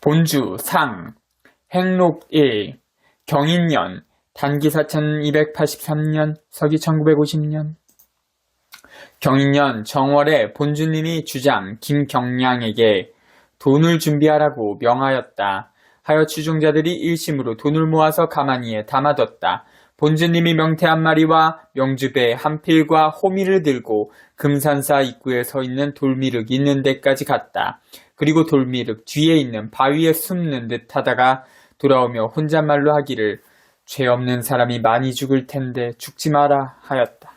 본주 상 행록 1 경인년 단기사 1283년 서기 1950년 경인년 정월에 본주님이 주장 김경량에게 돈을 준비하라고 명하였다. 하여 추종자들이 일심으로 돈을 모아서 가마니에 담아뒀다. 본주님이 명태 한 마리와 명주배 한 필과 호미를 들고 금산사 입구에 서 있는 돌미륵 있는 데까지 갔다. 그리고 돌미륵 뒤에 있는 바위에 숨는 듯 하다가 돌아오며 혼잣말로 하기를 죄 없는 사람이 많이 죽을 텐데 죽지 마라 하였다.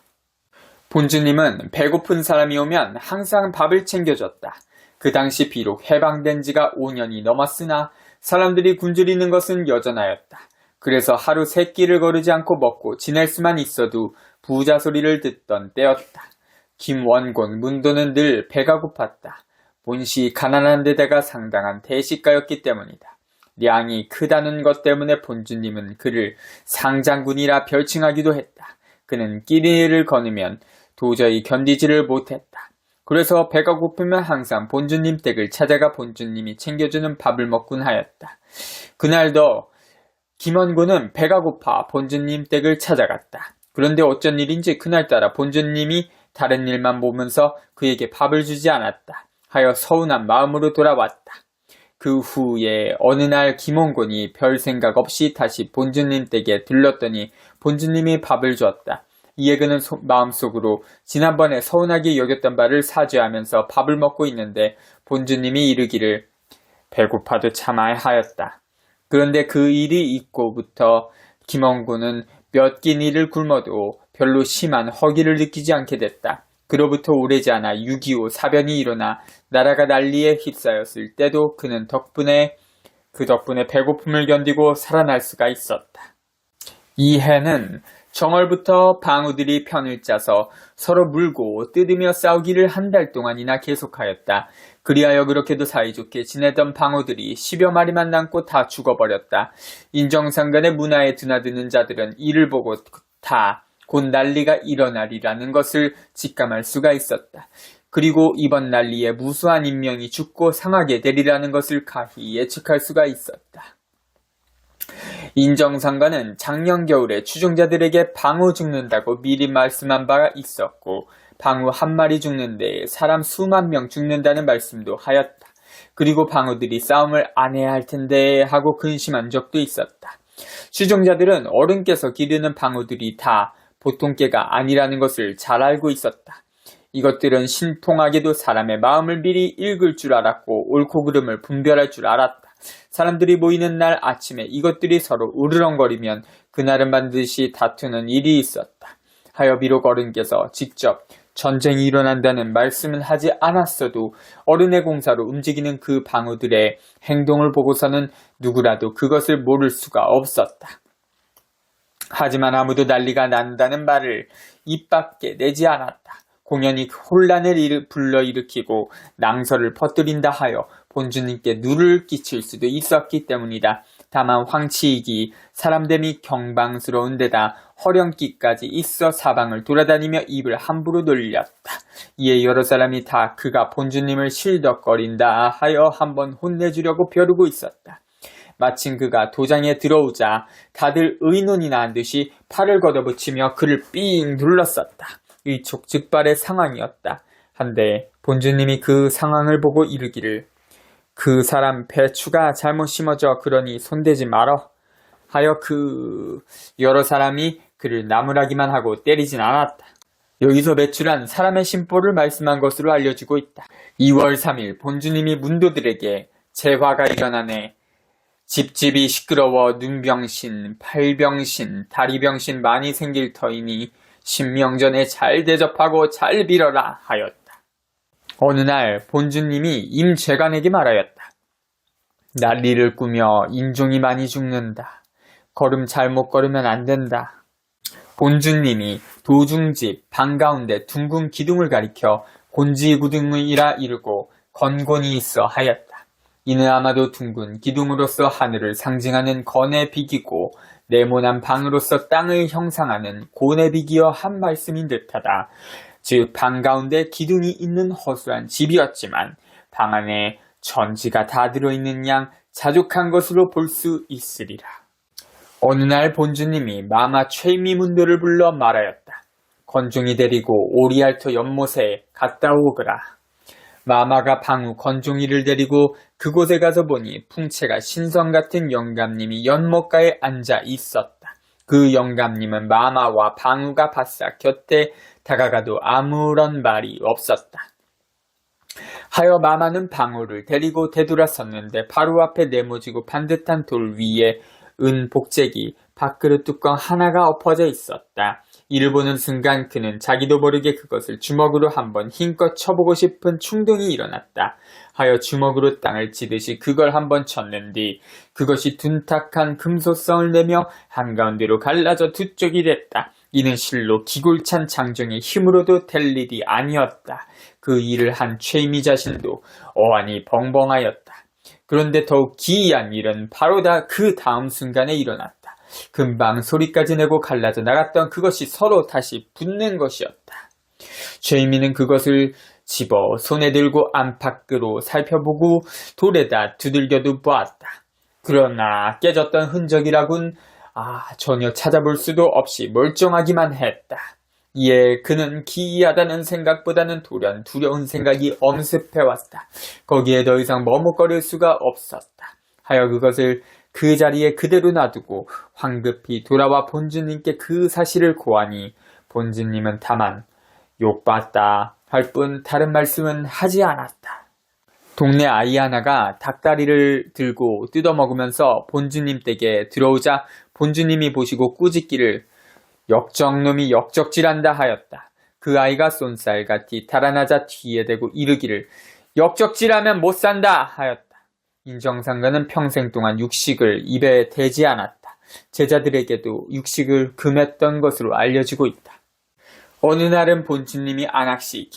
본주님은 배고픈 사람이 오면 항상 밥을 챙겨줬다. 그 당시 비록 해방된 지가 5년이 넘었으나 사람들이 굶주리는 것은 여전하였다. 그래서 하루 3끼를 거르지 않고 먹고 지낼 수만 있어도 부자 소리를 듣던 때였다. 김원곤 문도는 늘 배가 고팠다. 본시 가난한 데다가 상당한 대식가였기 때문이다. 량이 크다는 것 때문에 본주님은 그를 상장군이라 별칭하기도 했다. 그는 끼니를 거느면 도저히 견디지를 못했다. 그래서 배가 고프면 항상 본주님 댁을 찾아가 본주님이 챙겨주는 밥을 먹곤 하였다. 그날도 김원곤은 배가 고파 본주님 댁을 찾아갔다. 그런데 어쩐 일인지 그날따라 본주님이 다른 일만 보면서 그에게 밥을 주지 않았다 하여 서운한 마음으로 돌아왔다. 그 후에 어느 날 김원곤이 별 생각 없이 다시 본주님 댁에 들렀더니 본주님이 밥을 주었다. 이에 그는 마음속으로 지난번에 서운하게 여겼던 바를 사죄하면서 밥을 먹고 있는데 본주님이 이르기를 배고파도 참아야 하였다. 그런데 그 일이 있고부터 김원곤은 몇 끼니를 굶어도 별로 심한 허기를 느끼지 않게 됐다. 그로부터 오래지 않아 6.25 사변이 일어나 나라가 난리에 휩싸였을 때도 그는 덕분에 배고픔을 견디고 살아날 수가 있었다. 이 해는 정월부터 방우들이 편을 짜서 서로 물고 뜯으며 싸우기를 한 달 동안이나 계속하였다. 그리하여 그렇게도 사이좋게 지내던 방우들이 10여 마리만 남고 다 죽어버렸다. 인정상간의 문화에 드나드는 자들은 이를 보고 다 곧 난리가 일어나리라는 것을 직감할 수가 있었다. 그리고 이번 난리에 무수한 인명이 죽고 상하게 되리라는 것을 가히 예측할 수가 있었다. 인정상관은 작년 겨울에 추종자들에게 방우 죽는다고 미리 말씀한 바가 있었고 방우 한 마리 죽는데 사람 수만 명 죽는다는 말씀도 하였다. 그리고 방우들이 싸움을 안 해야 할 텐데 하고 근심한 적도 있었다. 추종자들은 어른께서 기르는 방우들이 다 보통 개가 아니라는 것을 잘 알고 있었다. 이것들은 신통하게도 사람의 마음을 미리 읽을 줄 알았고 옳고 그름을 분별할 줄 알았다. 사람들이 모이는 날 아침에 이것들이 서로 으르렁거리면 그날은 반드시 다투는 일이 있었다. 하여 비록 어른께서 직접 전쟁이 일어난다는 말씀을 하지 않았어도 어른의 공사로 움직이는 그 방우들의 행동을 보고서는 누구라도 그것을 모를 수가 없었다. 하지만 아무도 난리가 난다는 말을 입 밖에 내지 않았다. 공연히 혼란을 불러일으키고 낭설을 퍼뜨린다 하여 본주님께 누를 끼칠 수도 있었기 때문이다. 다만 황치익이 사람됨이 경방스러운 데다 허령기까지 있어 사방을 돌아다니며 입을 함부로 놀렸다. 이에 여러 사람이 다 그가 본주님을 실덕거린다 하여 한번 혼내주려고 벼르고 있었다. 마침 그가 도장에 들어오자 다들 의논이나 한 듯이 팔을 걷어붙이며 그를 삥 눌렀었다. 일촉즉발의 상황이었다. 한데 본주님이 그 상황을 보고 이르기를 그 사람 배추가 잘못 심어져 그러니 손대지 말어 하여 여러 사람이 그를 나무라기만 하고 때리진 않았다. 여기서 배추란 사람의 심보를 말씀한 것으로 알려지고 있다. 2월 3일 본주님이 문도들에게 재화가 일어나네. 집집이 시끄러워 눈병신, 팔병신, 다리병신 많이 생길 터이니 신명전에 잘 대접하고 잘 빌어라 하였다. 어느 날 본주님이 임재관에게 말하였다. 난리를 꾸며 인종이 많이 죽는다. 걸음 잘못 걸으면 안 된다. 본주님이 도중집 방 가운데 둥근 기둥을 가리켜 곤지구둥이라 이르고 건곤이 있어 하였다. 이는 아마도 둥근 기둥으로서 하늘을 상징하는 건의 비기고 네모난 방으로서 땅을 형상하는 곤의 비기어 한 말씀인 듯하다. 즉 방 가운데 기둥이 있는 허술한 집이었지만 방 안에 전지가 다 들어있는 양 자족한 것으로 볼 수 있으리라. 어느 날 본주님이 마마 최미문도를 불러 말하였다. 건종이 데리고 오리알토 연못에 갔다 오거라. 마마가 방우 건종이를 데리고 그곳에 가서 보니 풍채가 신성 같은 영감님이 연못가에 앉아 있었다. 그 영감님은 마마와 방우가 바싹 곁에 다가가도 아무런 말이 없었다. 하여 마마는 방우를 데리고 되돌아섰는데 바로 앞에 네모지고 반듯한 돌 위에 은 복제기 밥그릇 뚜껑 하나가 엎어져 있었다. 이를 보는 순간 그는 자기도 모르게 그것을 주먹으로 한번 힘껏 쳐보고 싶은 충동이 일어났다. 하여 주먹으로 땅을 치듯이 그걸 한번 쳤는디 그것이 둔탁한 금소성을 내며 한가운데로 갈라져 두 쪽이 됐다. 이는 실로 기골찬 장정의 힘으로도 될 일이 아니었다. 그 일을 한 최미 자신도 어안이 벙벙하였다. 그런데 더욱 기이한 일은 바로 그 다음 순간에 일어났다. 금방 소리까지 내고 갈라져 나갔던 그것이 서로 다시 붙는 것이었다. 최미는 그것을 집어 손에 들고 안팎으로 살펴보고 돌에다 두들겨도 보았다. 그러나 깨졌던 흔적이라곤 전혀 찾아볼 수도 없이 멀쩡하기만 했다. 이에 그는 기이하다는 생각보다는 돌연 두려운 생각이 엄습해왔다. 거기에 더 이상 머뭇거릴 수가 없었다. 하여 그것을 그 자리에 그대로 놔두고 황급히 돌아와 본주님께 그 사실을 고하니 본주님은 다만 욕봤다 할 뿐 다른 말씀은 하지 않았다. 동네 아이 하나가 닭다리를 들고 뜯어먹으면서 본주님 댁에 들어오자 본주님이 보시고 꾸짖기를 역적놈이 역적질한다 하였다. 그 아이가 쏜살같이 달아나자 뒤에 대고 이르기를 역적질하면 못 산다 하였다. 인정상가는 평생 동안 육식을 입에 대지 않았다. 제자들에게도 육식을 금했던 것으로 알려지고 있다. 어느 날은 본주님이 안학시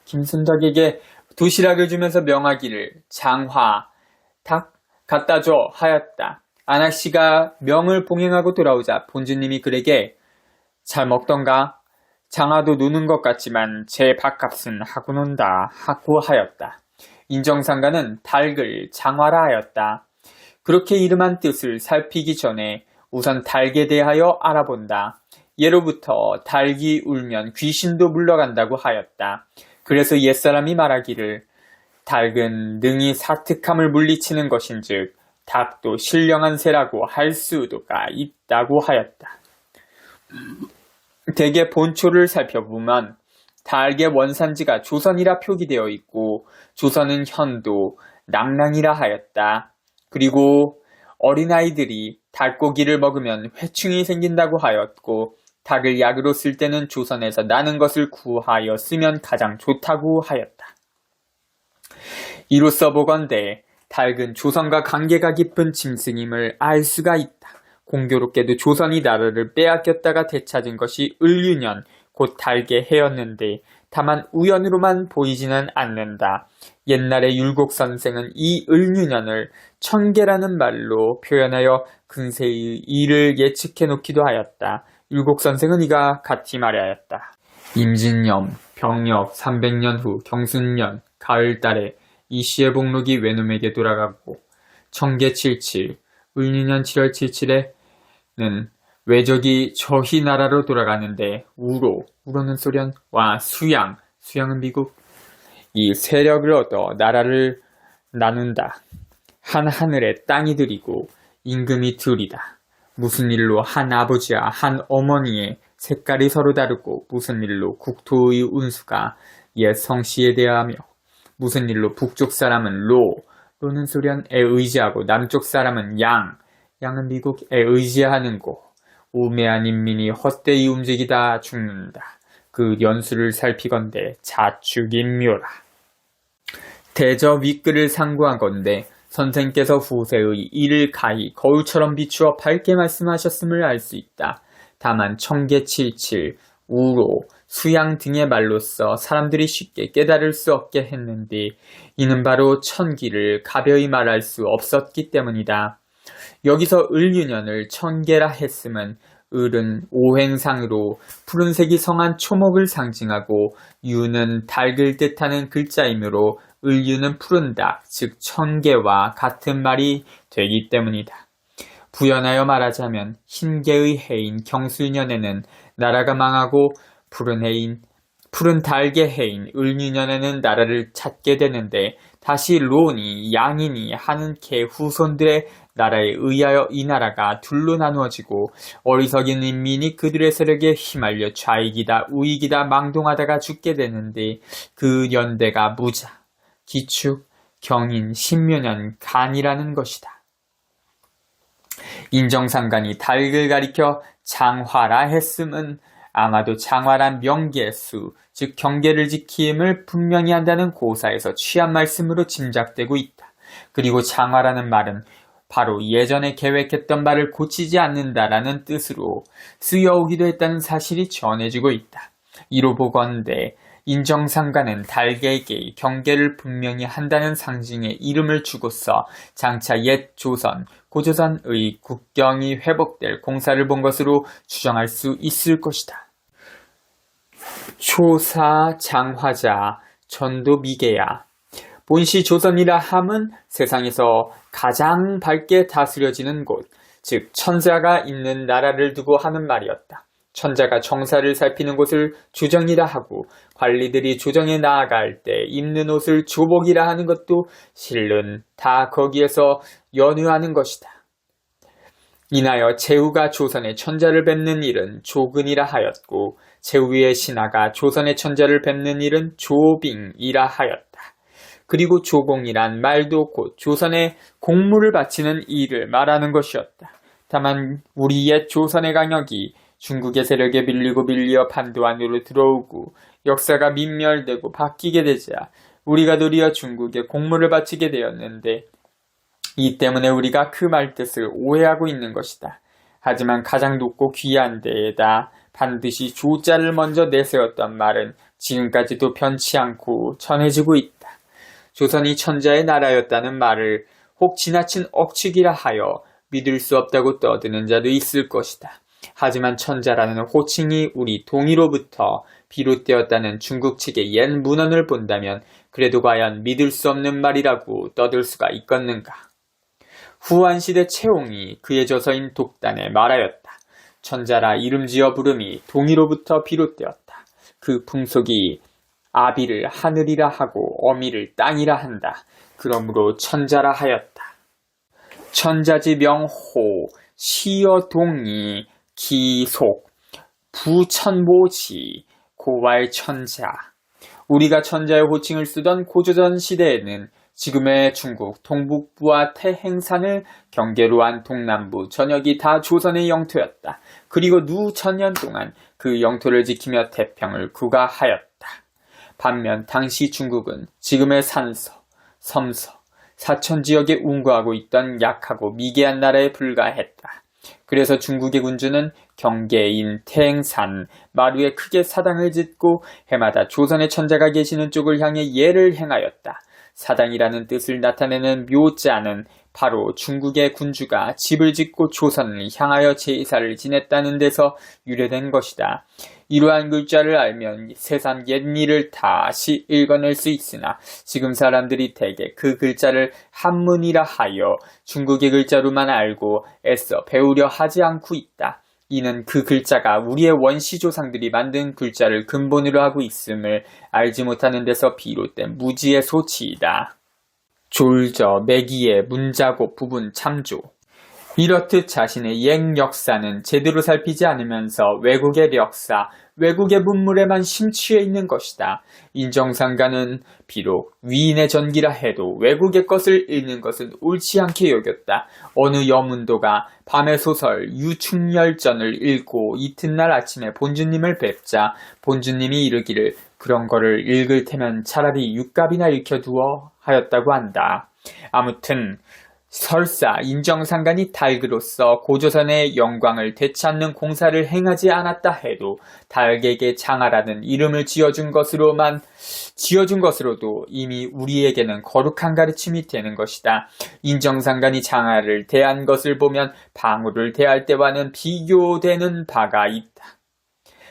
김순덕에게 도시락을 주면서 명하기를 장화, 닭 갖다 줘 하였다. 안학시가 명을 봉행하고 돌아오자 본주님이 그에게 잘 먹던가? 장화도 노는 것 같지만 제 밥값은 하고 논다 하고 하였다. 인정상가는 닭을 장화라 하였다. 그렇게 이름한 뜻을 살피기 전에 우선 닭에 대하여 알아본다. 예로부터 닭이 울면 귀신도 물러간다고 하였다. 그래서 옛사람이 말하기를 닭은 능히 사특함을 물리치는 것인즉 닭도 신령한 새라고 할 수도가 있다고 하였다. 대개 본초를 살펴보면 닭의 원산지가 조선이라 표기되어 있고 조선은 현도, 낭랑이라 하였다. 그리고 어린아이들이 닭고기를 먹으면 회충이 생긴다고 하였고 닭을 약으로 쓸 때는 조선에서 나는 것을 구하여 쓰면 가장 좋다고 하였다. 이로써 보건대 닭은 조선과 관계가 깊은 짐승임을 알 수가 있다. 공교롭게도 조선이 나라를 빼앗겼다가 되찾은 것이 을유년 곧 닭의 해였는데 다만 우연으로만 보이지는 않는다. 옛날에 율곡 선생은 이 을유년을 천계라는 말로 표현하여 근세의 일을 예측해 놓기도 하였다. 율곡 선생은 이가 같이 말하였다. 임진년 병력 300년 후 경순년 가을달에 이씨의 복록이 외놈에게 돌아가고 청계 77 을유년 7월 77에는 외적이 저희 나라로 돌아가는데 우로는 소련 와 수양은 미국 이 세력을 얻어 나라를 나눈다. 한 하늘에 땅이 들이고 임금이 둘이다. 무슨 일로 한 아버지와 한 어머니의 색깔이 서로 다르고 무슨 일로 국토의 운수가 옛 성씨에 대하며 무슨 일로 북쪽 사람은 로는 소련에 의지하고 남쪽 사람은 양은 미국에 의지하는고 우매한 인민이 헛되이 움직이다 죽는다. 그 연수를 살피건대 자축인묘라. 대저 윗글을 상고하건대 선생께서 후세의 이를 가히 거울처럼 비추어 밝게 말씀하셨음을 알 수 있다. 다만 청계 77, 우로, 수양 등의 말로써 사람들이 쉽게 깨달을 수 없게 했는데 이는 바로 천기를 가벼이 말할 수 없었기 때문이다. 여기서 을유년을 천계라 했음은 을은 오행상으로 푸른색이 성한 초목을 상징하고 유는 닭을 뜻하는 글자이므로 을유는 푸른 닭, 즉 천개와 같은 말이 되기 때문이다. 부연하여 말하자면 흰개의 해인 경술년에는 나라가 망하고 푸른 달의 해인 을유년에는 나라를 찾게 되는데 다시 론이 양인이 하는 개 후손들의 나라에 의하여 이 나라가 둘로 나누어지고 어리석은 인민이 그들의 세력에 휘말려 좌익이다 우익이다 망동하다가 죽게 되는데 그 연대가 무자, 기축, 경인, 신묘년, 간이라는 것이다. 인정상간이 닭을 가리켜 장화라 했음은 아마도 장화란 명계수, 즉 경계를 지킴을 분명히 한다는 고사에서 취한 말씀으로 짐작되고 있다. 그리고 장화라는 말은 바로 예전에 계획했던 바를 고치지 않는다라는 뜻으로 쓰여오기도 했다는 사실이 전해지고 있다. 이로 보건대 인정상가는 달개에게 경계를 분명히 한다는 상징의 이름을 주고서 장차 옛 조선, 고조선의 국경이 회복될 공사를 본 것으로 추정할 수 있을 것이다. 초사 장화자 전도미계야. 본시 조선이라 함은 세상에서 가장 밝게 다스려지는 곳, 즉 천자가 있는 나라를 두고 하는 말이었다. 천자가 정사를 살피는 곳을 조정이라 하고 관리들이 조정에 나아갈 때 입는 옷을 조복이라 하는 것도 실은 다 거기에서 연유하는 것이다. 인하여 제후가 조선의 천자를 뵙는 일은 조근이라 하였고 제후의 신하가 조선의 천자를 뵙는 일은 조빙이라 하였다. 그리고 조공이란 말도 곧 조선의 공물을 바치는 일을 말하는 것이었다. 다만 우리 옛 조선의 강역이 중국의 세력에 밀려 판도 안으로 들어오고 역사가 민멸되고 바뀌게 되자 우리가 도리어 중국의 공물을 바치게 되었는데 이 때문에 우리가 그 말뜻을 오해하고 있는 것이다. 하지만 가장 높고 귀한 데에다 반드시 조자를 먼저 내세웠던 말은 지금까지도 변치 않고 전해지고 있다. 조선이 천자의 나라였다는 말을 혹 지나친 억측이라 하여 믿을 수 없다고 떠드는 자도 있을 것이다. 하지만 천자라는 호칭이 우리 동이로부터 비롯되었다는 중국 측의 옛 문헌을 본다면 그래도 과연 믿을 수 없는 말이라고 떠들 수가 있겠는가. 후한시대 채옹이 그의 저서인 독단에 말하였다. 천자라 이름지어 부름이 동이로부터 비롯되었다. 그 풍속이 아비를 하늘이라 하고 어미를 땅이라 한다. 그러므로 천자라 하였다. 천자지 명호 시여동이 기속 부천모지 고왈 천자. 우리가 천자의 호칭을 쓰던 고조선 시대에는 지금의 중국 동북부와 태행산을 경계로 한 동남부 전역이 다 조선의 영토였다. 그리고 누천년 동안 그 영토를 지키며 태평을 구가하였다. 반면 당시 중국은 지금의 산서, 섬서, 사천 지역에 운거하고 있던 약하고 미개한 나라에 불과했다. 그래서 중국의 군주는 경계인 태행산, 마루에 크게 사당을 짓고 해마다 조선의 천자가 계시는 쪽을 향해 예를 행하였다. 사당이라는 뜻을 나타내는 묘자는 바로 중국의 군주가 집을 짓고 조선을 향하여 제사를 지냈다는 데서 유래된 것이다. 이러한 글자를 알면 세상 옛일을 다시 읽어낼 수 있으나 지금 사람들이 대개 그 글자를 한문이라 하여 중국의 글자로만 알고 애써 배우려 하지 않고 있다. 이는 그 글자가 우리의 원시조상들이 만든 글자를 근본으로 하고 있음을 알지 못하는 데서 비롯된 무지의 소치이다. 졸저, 매기의, 문자고, 부분, 참조. 이렇듯 자신의 옛 역사는 제대로 살피지 않으면서 외국의 역사, 외국의 문물에만 심취해 있는 것이다. 인정상가는 비록 위인의 전기라 해도 외국의 것을 읽는 것은 옳지 않게 여겼다. 어느 여문도가 밤의 소설 유충열전을 읽고 이튿날 아침에 본주님을 뵙자 본주님이 이르기를 그런 거를 읽을 테면 차라리 육갑이나 읽혀두어 하였다고 한다. 아무튼 설사 인정상간이 달그로서 고조선의 영광을 되찾는 공사를 행하지 않았다 해도 달객의 장하라는 이름을 지어준 것으로도 이미 우리에게는 거룩한 가르침이 되는 것이다. 인정상간이 장하를 대한 것을 보면 방우를 대할 때와는 비교되는 바가 있다.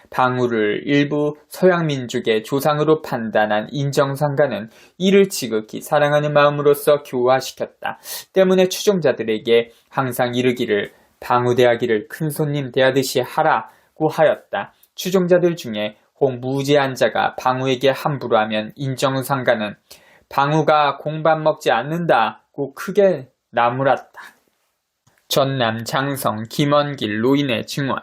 방우를 일부 서양민족의 조상으로 판단한 인정상간은 이를 지극히 사랑하는 마음으로써 교화시켰다. 때문에 추종자들에게 항상 이르기를 방우대하기를 큰손님 대하듯이 하라고 하였다. 추종자들 중에 혹 무지한 자가 방우에게 함부로 하면 인정상간은 방우가 공밥 먹지 않는다고 크게 나무랐다. 전남 장성 김원길 노인의 증언.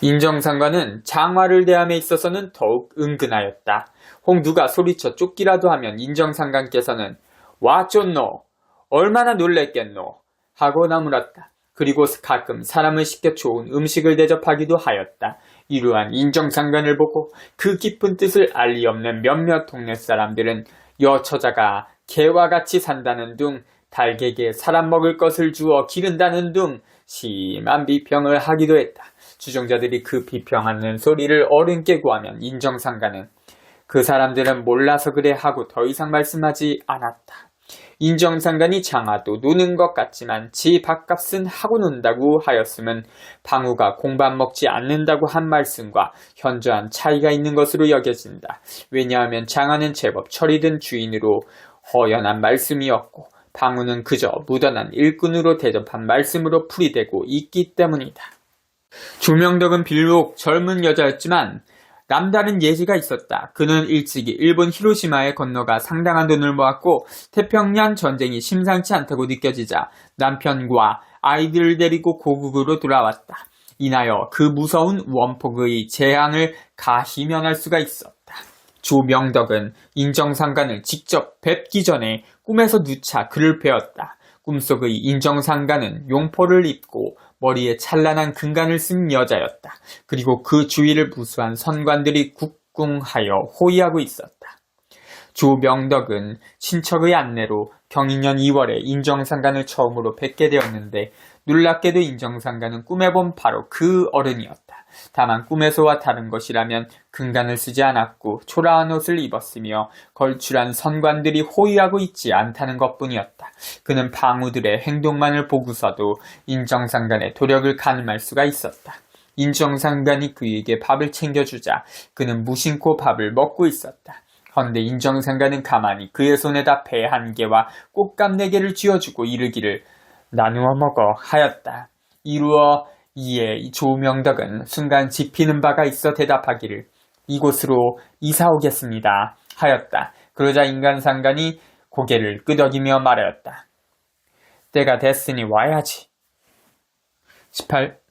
인정상간은 장화를 대함에 있어서는 더욱 은근하였다. 혹 누가 소리쳐 쫓기라도 하면 인정상간께서는 와 쫓노 얼마나 놀랬겠노 하고 나무랐다. 그리고 가끔 사람을 시켜 좋은 음식을 대접하기도 하였다. 이러한 인정상간을 보고 그 깊은 뜻을 알리 없는 몇몇 동네 사람들은 여처자가 개와 같이 산다는 둥 달객에 사람 먹을 것을 주어 기른다는 둥 심한 비평을 하기도 했다. 추종자들이 그 비평하는 소리를 어른께 구하면 인정상간은 그 사람들은 몰라서 그래 하고 더 이상 말씀하지 않았다. 인정상간이 장하도 노는 것 같지만 지 밥값은 하고 논다고 하였음은 방우가 공밥 먹지 않는다고 한 말씀과 현저한 차이가 있는 것으로 여겨진다. 왜냐하면 장하는 제법 철이 든 주인으로 허연한 말씀이었고 방우는 그저 무던한 일꾼으로 대접한 말씀으로 풀이되고 있기 때문이다. 조명덕은 비록 젊은 여자였지만 남다른 예지가 있었다. 그는 일찍이 일본 히로시마에 건너가 상당한 돈을 모았고 태평양 전쟁이 심상치 않다고 느껴지자 남편과 아이들을 데리고 고국으로 돌아왔다. 인하여 그 무서운 원폭의 재앙을 가히 면할 수가 있었다. 조명덕은 인정상간을 직접 뵙기 전에 꿈에서 누차 그를 배웠다. 꿈속의 인정상간은 용포를 입고 머리에 찬란한 금관을 쓴 여자였다. 그리고 그 주위를 무수한 선관들이 국궁하여 호위하고 있었다. 조명덕은 친척의 안내로 경인년 2월에 인정상간을 처음으로 뵙게 되었는데 놀랍게도 인정상간은 꿈에 본 바로 그 어른이었다. 다만 꿈에서와 다른 것이라면 금관을 쓰지 않았고 초라한 옷을 입었으며 걸출한 선관들이 호위하고 있지 않다는 것뿐이었다. 그는 방우들의 행동만을 보고서도 인정상간의 도력을 가늠할 수가 있었다. 인정상간이 그에게 밥을 챙겨주자 그는 무심코 밥을 먹고 있었다. 헌데 인정상간은 가만히 그의 손에다 배 한 개와 꽃감 4개를 쥐어주고 이르기를 나누어 먹어 하였다. 이루어 이에 조명덕은 순간 짚히는 바가 있어 대답하기를 이곳으로 이사 오겠습니다 하였다. 그러자 인간상간이 고개를 끄덕이며 말하였다. 때가 됐으니 와야지. 18.